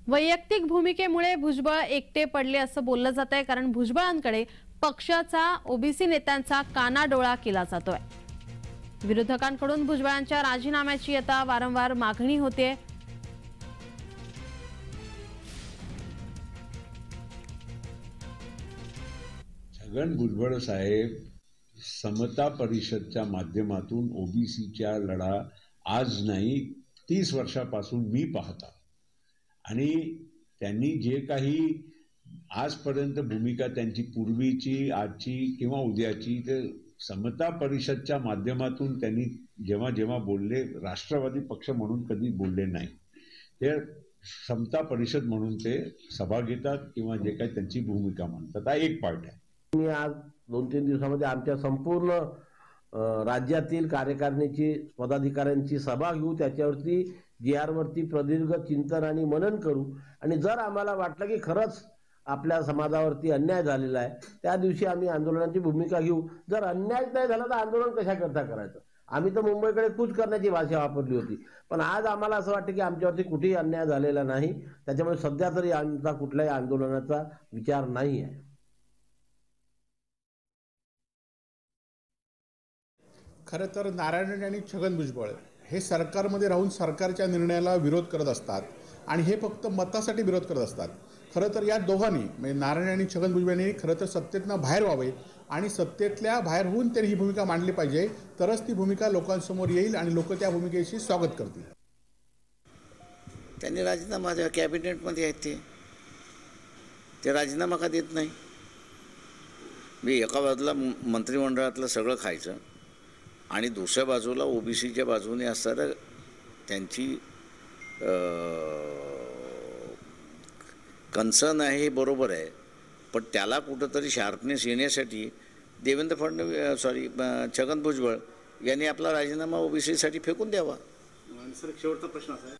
वैयक्तिक भूमिकेमुळे भुजबळ एकटे पडले असं बोललं जात आहे, कारण भुजबळांकडे पक्षाचा ओबीसी नेत्यांचा कानाडोळा केला जातोय। विरोधकांकडून भुजबळांच्या राजीनाम्याची आता वारंवार मागणी होते। छगन भुजबळ साहेब समता परिषदच्या माध्यमातून ओबीसीचा लढा आज नाही 30 वर्षापासून मी पाहता, आणि त्यांनी जे काही आजपर्यंत भूमिका त्यांची पूर्वीची, आजची किंवा उद्याची, ते समता परिषदच्या माध्यमातून त्यांनी जेव्हा जेव्हा बोलले, राष्ट्रवादी पक्ष म्हणून कधी बोलले नाही। ते समता परिषद म्हणून ते सभा घेतात किंवा जे काही त्यांची भूमिका मांडतात, हा एक पार्ट आहे। मी आज 2-3 दिवसामध्ये आमच्या संपूर्ण राज्यातील कार्यकारिणीची पदाधिकाऱ्यांची सभा घेऊ, त्याच्यावरती GR वरती प्रदीर्घ चिंतन आणि मनन करू, आणि जर आम्हाला वाटलं की खरंच आपल्या समाजावरती अन्याय झालेला आहे, त्या दिवशी आम्ही आंदोलनाची भूमिका घेऊ। जर अन्याय नाही झाला तर आंदोलन कशाकरता करायचं? आम्ही तर मुंबईकडे कूच करण्याची भाषा वापरली होती, पण आज आम्हाला असं वाटतं की आमच्यावरती कुठेही अन्याय झालेला नाही, त्याच्यामुळे सध्या तरी आमचा कुठल्याही आंदोलनाचा विचार नाही आहे। खरं तर नारायण राणे आणि छगन भुजबळ हे सरकारमध्ये राहून सरकारच्या निर्णयाला विरोध करत असतात, आणि हे फक्त मतासाठी विरोध करत असतात। खरं तर या दोघांनी म्हणजे नारायण आणि छगन भुजबळांनी खरं तर सत्तेतनं बाहेर व्हावे, आणि सत्तेतल्या बाहेर होऊन त्यांनी ही भूमिका मांडली पाहिजे, तरच ती भूमिका लोकांसमोर येईल आणि लोक त्या भूमिकेशी स्वागत करतील। त्यांनी राजीनामा द्यावा, कॅबिनेटमध्ये आहेत ते राजीनामा का देत नाही? मी एका बाजूला मंत्रिमंडळातलं सगळं खायचं आणि दुसऱ्या बाजूला ओबीसीच्या बाजूने असणारं त्यांची कन्सर्न आहे, हे बरोबर आहे, पण त्याला कुठंतरी शार्पनेस येण्यासाठी देवेंद्र फडणवीस छगन भुजबळ यांनी आपला राजीनामा ओबीसीसाठी फेकून द्यावा। सर, शेवटचा प्रश्न असा आहे